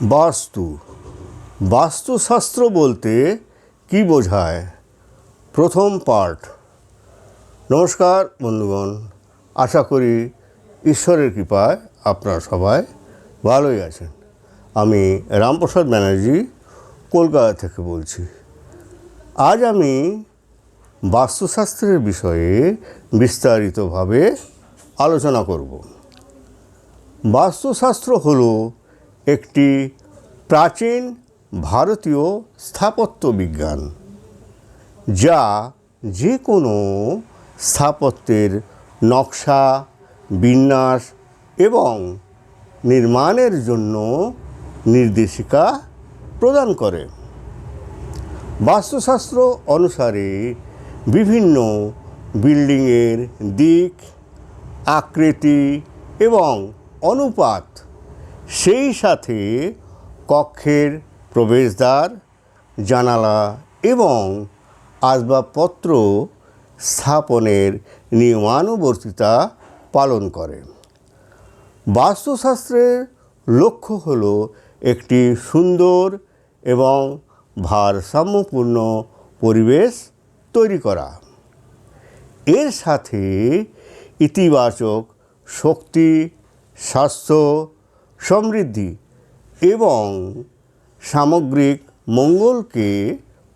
বাস্তু বাস্তুশাস্ত্র বলতে কি বোঝায়? প্রথম পার্ট। নমস্কার বন্ধুগণ, আশা করি ঈশ্বরের কৃপায় আপনারা সবাই ভালোই আছেন। আমি রামপ্রসাদ ব্যানার্জি কলকাতা থেকে বলছি। আজ আমি বাস্তুশাস্ত্রের বিষয়ে বিস্তারিতভাবে আলোচনা করব। বাস্তুশাস্ত্র হলো একটি প্রাচীন ভারতীয় স্থাপত্য বিজ্ঞান, যা যে কোনো স্থাপত্যের নকশা, বিন্যাস এবং নির্মাণের জন্য নির্দেশিকা প্রদান করে। বাস্তুশাস্ত্র অনুসারে বিভিন্ন বিল্ডিংয়ের দিক, আকৃতি এবং অনুপাত, সেই সাথে কক্ষের প্রবেশদ্বার, জানালা এবং আসবাবপত্র স্থাপনের নিয়মানুবর্তিতা পালন করে। বাস্তুশাস্ত্রের লক্ষ্য হল একটি সুন্দর এবং ভারসাম্যপূর্ণ পরিবেশ তৈরি করা। এর সাথে ইতিবাচক শক্তি, স্বাস্থ্য, সমৃদ্ধি এবং সামগ্রিক মঙ্গলকে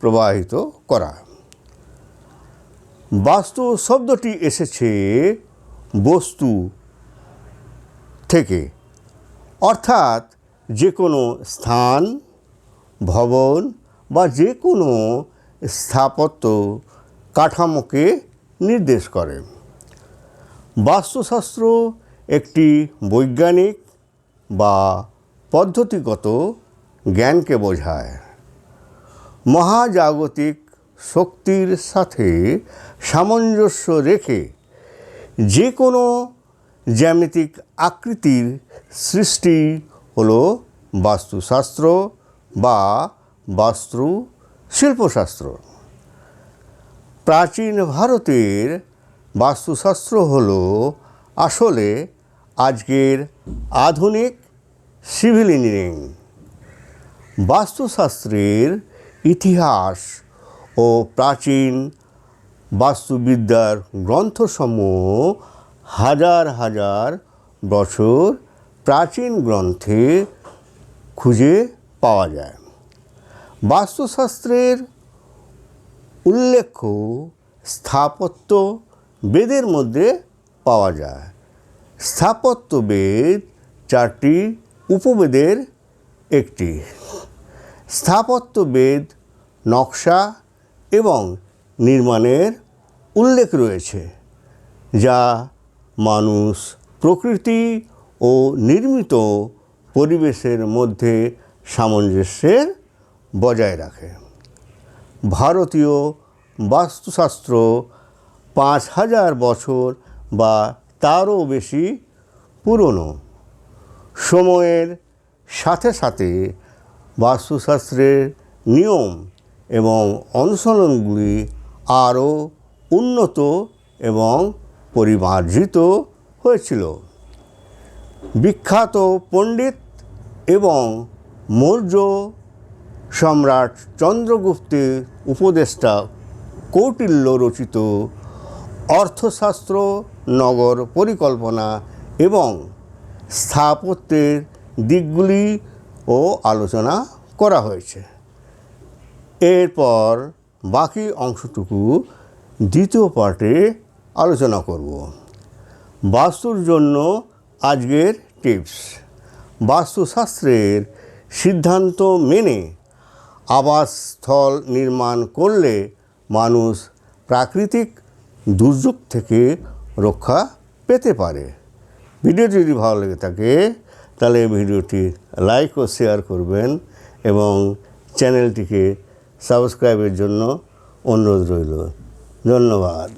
প্রবাহিত করা। বাস্তু শব্দটি এসেছে বস্তু থেকে, অর্থাৎ যে কোনো স্থান, ভবন বা যে কোনো স্থাপত্য কাঠামোকে নির্দেশ করে। বাস্তুশাস্ত্র একটি বৈজ্ঞানিক বা পদ্ধতিগত জ্ঞানকে বোঝায়। মহাজাগতিক শক্তির সাথে সামঞ্জস্য রেখে যে কোনো জ্যামিতিক আকৃতির সৃষ্টি হলো বাস্তুশাস্ত্র বা বাস্তু শিল্পশাস্ত্র। প্রাচীন ভারতের বাস্তুশাস্ত্র হলো আসলে আজকের আধুনিক সিভিল ইঞ্জিনিয়ারিং। বাস্তুশাস্ত্রের ইতিহাস ও প্রাচীন বাস্তুবিদ্যার গ্রন্থসমূহ হাজার হাজার বছর প্রাচীন গ্রন্থে খুঁজে পাওয়া যায়। বাস্তুশাস্ত্রের উল্লেখ্য স্থাপত্য বেদের মধ্যে পাওয়া যায়। স্থাপত্য বেদ 4টি উপবেদের একটি। স্থাপত্য বেদ নকশা এবং নির্মাণের উল্লেখ রয়েছে, যা মানুষ, প্রকৃতি ও নির্মিত পরিবেশের মধ্যে সামঞ্জস্যের বজায় রাখে। ভারতীয় বাস্তুশাস্ত্র 5000 বছর বা তারও বেশি পুরনো। সময়ের সাথে সাথে বাস্তুশাস্ত্রের নিয়ম এবং অনুশীলনগুলি আরও উন্নত এবং পরিমার্জিত হয়েছিল। বিখ্যাত পণ্ডিত এবং মৌর্য সম্রাট চন্দ্রগুপ্তের উপদেষ্টা কৌটিল্য রচিত অর্থশাস্ত্র, নগর পরিকল্পনা এবং স্থাপত্যের দিকগুলিও আলোচনা করা হয়েছে। এরপর বাকি অংশটুকু দ্বিতীয় পার্টে আলোচনা করব। বাস্তুর জন্য আজকের টিপস। বাস্তুশাস্ত্রের সিদ্ধান্ত মেনে আবাসস্থল নির্মাণ করলে মানুষ প্রাকৃতিক দুর্যোগ থেকে রক্ষা পেতে পারে। ভিডিওটি যদি ভালো লেগে থাকে তাহলে ভিডিওটি লাইক ও শেয়ার করবেন এবং চ্যানেলটিকে সাবস্ক্রাইবের জন্য অনুরোধ রইল। ধন্যবাদ।